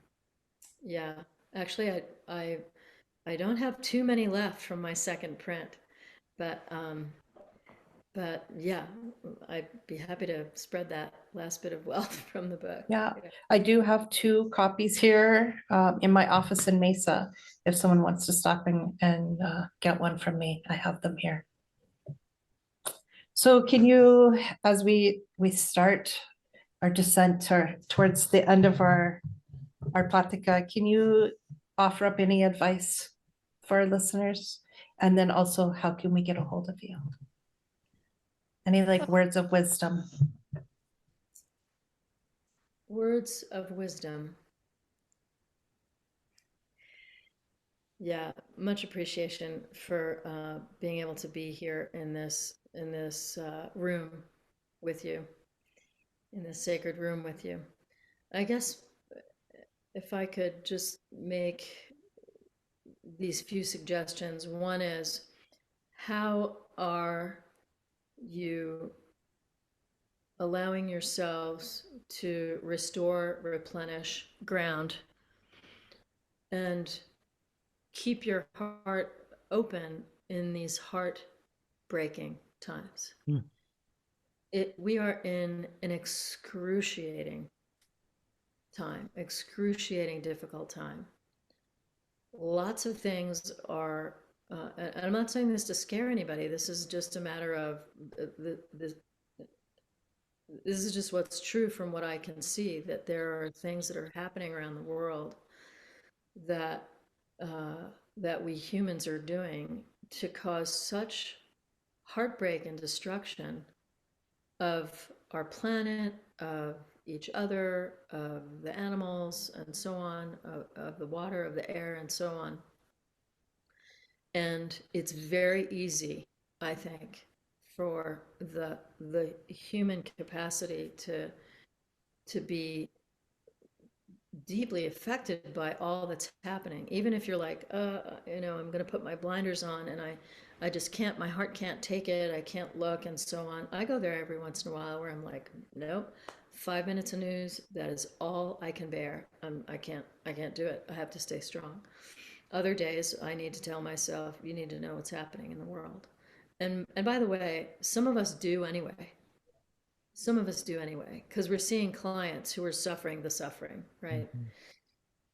yeah, actually, I don't have too many left from my second print, but yeah, I'd be happy to spread that last bit of wealth from the book. Yeah, Yeah. I do have 2 copies here in my office in Mesa. If someone wants to stop and get one from me, I have them here. So can you, as we start our descent towards the end of our plática, can you offer up any advice for our listeners? And then also, how can we get a hold of you? Any like words of wisdom? Words of wisdom. Yeah, much appreciation for being able to be here in this room with you, in this sacred room with you. I guess if I could just make these few suggestions. One is, how are you allowing yourselves to restore, replenish, ground, and keep your heart open in these heart-breaking times? Mm. We are in an excruciating time, excruciating, difficult time. Lots of things are, and I'm not saying this to scare anybody. This is just a matter of this is just what's true from what I can see, that there are things that are happening around the world that that we humans are doing to cause such heartbreak and destruction of our planet, of each other, of the animals, and so on, of the water, of the air, and so on. And it's very easy, I think, for the human capacity to be deeply affected by all that's happening. Even if you're like, I'm going to put my blinders on and I just can't, my heart can't take it. I can't look and so on. I go there every once in a while where I'm like, nope, 5 minutes of news. That is all I can bear. I can't do it. I have to stay strong. Other days I need to tell myself, you need to know what's happening in the world. And by the way, some of us do anyway. Some of us do anyway, because we're seeing clients who are suffering the suffering, right? Mhm.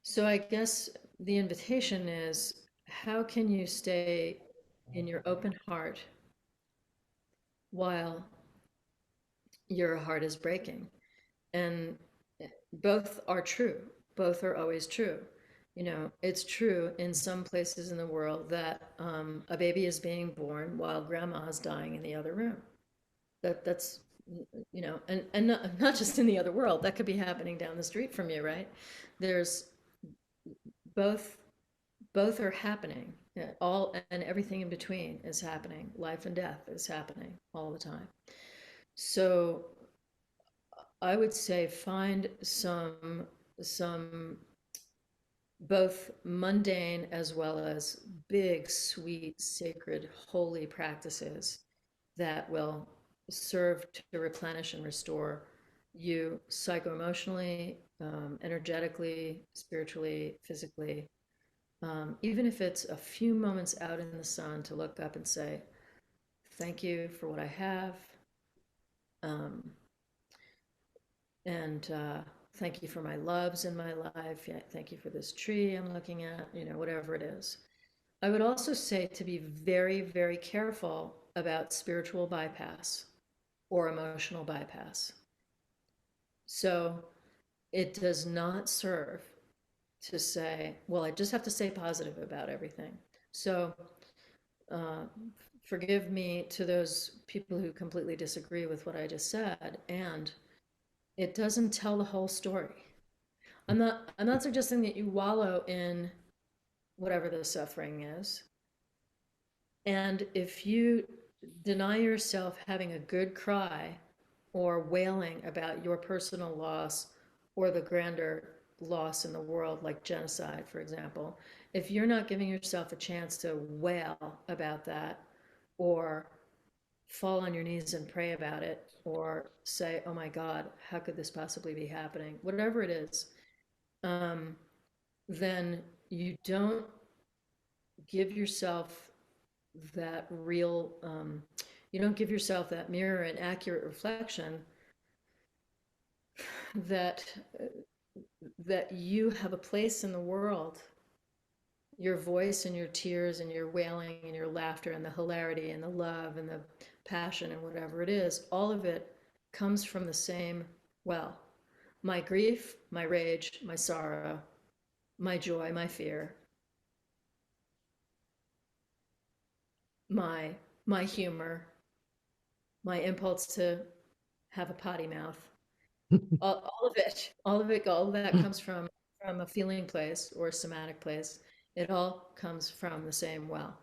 So I guess the invitation is, how can you stay in your open heart while your heart is breaking? And both are true. Both are always true. It's true in some places in the world that a baby is being born while grandma is dying in the other room. that's, you know, and not just in the other world, that could be happening down the street from you, right? There's both, both are happening. All and everything in between is happening. Life and death is happening all the time. So I would say find some both mundane as well as big, sweet, sacred, holy practices that will serve to replenish and restore you psycho-emotionally, energetically, spiritually, physically. Even if it's a few moments out in the sun to look up and say, thank you for what I have. Um, and thank you for my loves in my life. Yeah, thank you for this tree I'm looking at, you know, whatever it is. I would also say to be very, very careful about spiritual bypass or emotional bypass. So it does not serve to say, well, I just have to stay positive about everything. So uh, forgive me to those people who completely disagree with what I just said. And it doesn't tell the whole story. I'm not suggesting that you wallow in whatever the suffering is. And if you deny yourself having a good cry or wailing about your personal loss or the grander loss in the world, like genocide, for example, if you're not giving yourself a chance to wail about that or fall on your knees and pray about it or say, oh my God, how could this possibly be happening? Whatever it is, then you don't give yourself that real, you don't give yourself that mirror and accurate reflection that that you have a place in the world. Your voice and your tears and your wailing and your laughter and the hilarity and the love and the passion and whatever it is, all of it comes from the same well. My grief, my rage, my sorrow, my joy, my fear, my humor, my impulse to have a potty mouth. All of it, all of that comes from a feeling place or a somatic place. It all comes from the same well.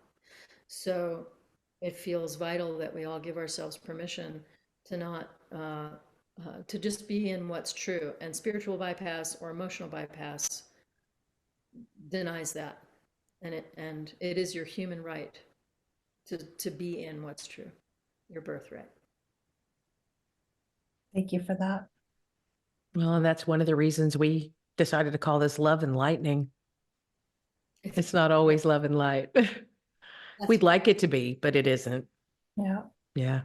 So it feels vital that we all give ourselves permission to not to just be in what's true. And spiritual bypass or emotional bypass denies that. And it is your human right to be in what's true, your birthright. Thank you for that. Well, and that's one of the reasons we decided to call this Love and Lightning. It's not always love and light. We'd like it to be, but it isn't. Yeah. Yeah.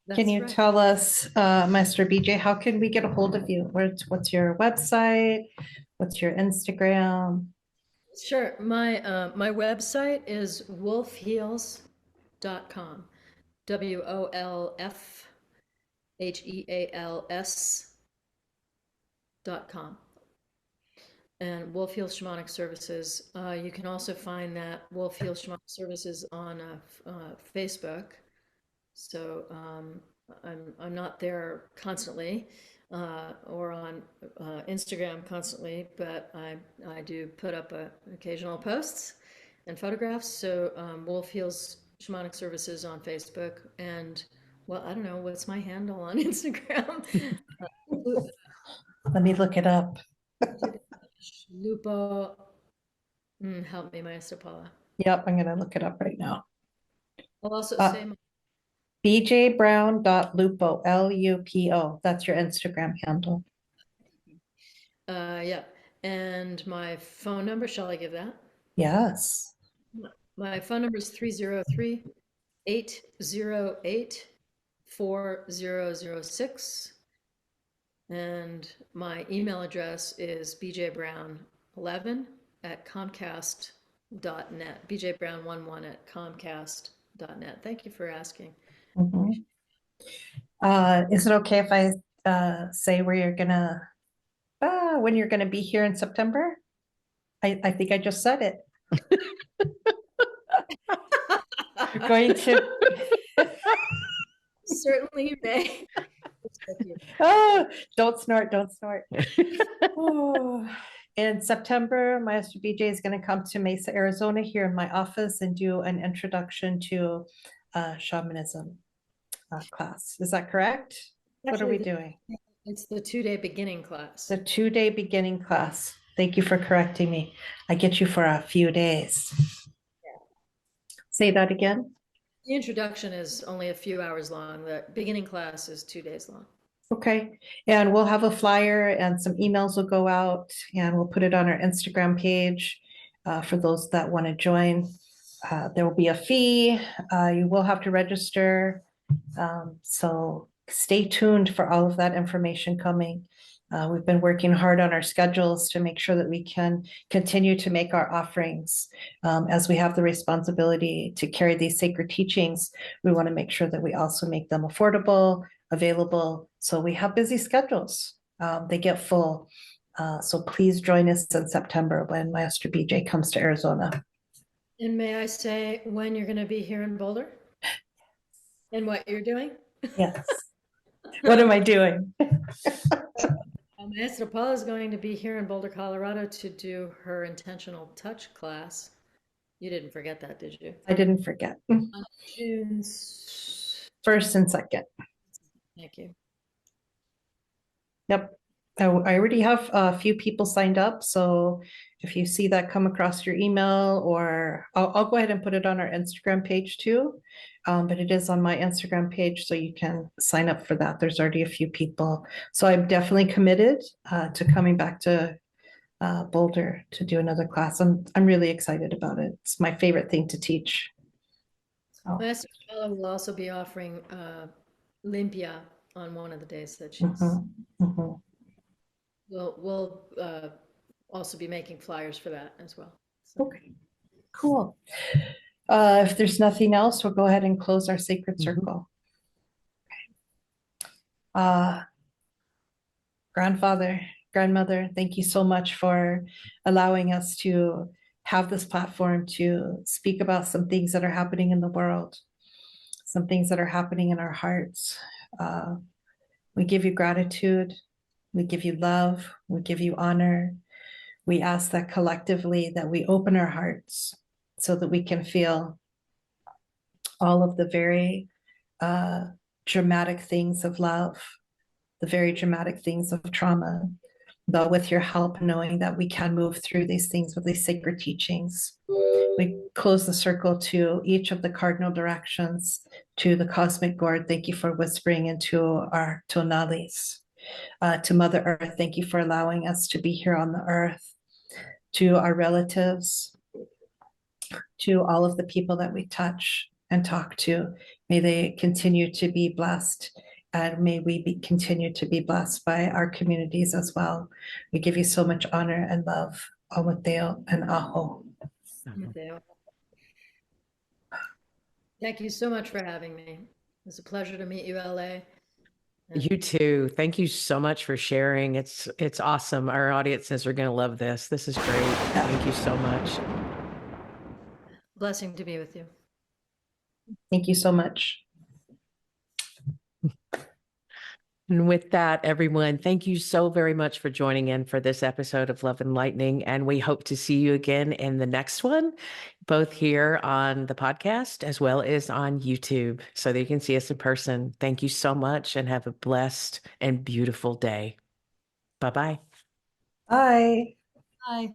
That's Can you right. tell us, Master BJ, how can we get a hold of you? What's your website? What's your Instagram? Sure. My website is wolfheals.com. WOLFHEALS.com. And Wolfheals Shamanic Services. You can also find that Wolfheals Shamanic Services on Facebook. So I'm not there constantly or on Instagram constantly, but I do put up occasional posts and photographs. So Wolfheals Shamanic Services on Facebook, and well, I don't know what's my handle on Instagram. Let me look it up. Lupo. Help me, Maestra Paula. Yep, I'm gonna look it up right now. I'll also say my bjbrown.lupo, LUPO. That's your Instagram handle. yeah, and my phone number, shall I give that? Yes. My phone number is 303-808-4006. And my email address is bjbrown11@comcast.net, bjbrown11@comcast.net. Thank you for asking. Mhm. Is it okay if I say where you're gonna, when you're gonna be here in September? I think I just said it. You're going to Certainly you may. Oh, don't snort, don't snort. Oh. In September, Maestra B.J. is going to come to Mesa, Arizona, here in my office and do an introduction to shamanism class. Is that correct? What are we doing? It's the 2-day beginning class. The 2-day beginning class. Thank you for correcting me. I get you for a few days. Say that again. The introduction is only a few hours long. The beginning class is 2 days long. Okay, and we'll have a flyer and some emails will go out and we'll put it on our Instagram page for those that want to join. There will be a fee. You will have to register. So stay tuned for all of that information coming. We've been working hard on our schedules to make sure that we can continue to make our offerings. As we have the responsibility to carry these sacred teachings, we want to make sure that we also make them affordable, available. So we have busy schedules. They get full. So please join us in September when Maestra B.J. comes to Arizona. And may I say when you're going to be here in Boulder? And what you're doing? Yes. What am I doing? Maestra Paula is going to be here in Boulder, Colorado to do her intentional touch class. You didn't forget that, did you? I didn't forget. On June 1st and 2nd. Thank you. Yep. I already have a few people signed up. So if you see that come across your email, or I'll go ahead and put it on our Instagram page too. But it is on my Instagram page, so you can sign up for that. There's already a few people. So I'm definitely committed to coming back to Boulder to do another class. I'm really excited about it. It's my favorite thing to teach. So. Maestra Paula will also be offering Limpia on one of the days that she's. Mm-hmm. Mm-hmm. We'll also be making flyers for that as well. So. Okay, cool. If there's nothing else, we'll go ahead and close our sacred circle. Okay. Grandfather, grandmother, thank you so much for allowing us to have this platform to speak about some things that are happening in the world, some things that are happening in our hearts. We give you gratitude. We give you love. We give you honor. We ask that collectively that we open our hearts so that we can feel all of the very dramatic things of love, the very dramatic things of trauma, but with your help, knowing that we can move through these things with these sacred teachings. We close the circle to each of the cardinal directions, to the cosmic gourd. Thank you for whispering into our tonales. To Mother Earth, thank you for allowing us to be here on the earth. To our relatives, to all of the people that we touch and talk to, may they continue to be blessed, and may we continue to be blessed by our communities as well. We give you so much honor and love. Amateo and Aho. Mateo. Thank you so much for having me. It's a pleasure to meet you, LA. You too. Thank you so much for sharing. It's awesome. Our audiences are going to love this. This is great. Thank you so much. Blessing to be with you. Thank you so much. And with that, everyone, thank you so very much for joining in for this episode of Love and Lightning. And we hope to see you again in the next one, both here on the podcast as well as on YouTube, so that you can see us in person. Thank you so much and have a blessed and beautiful day. Bye-bye. Bye. Bye.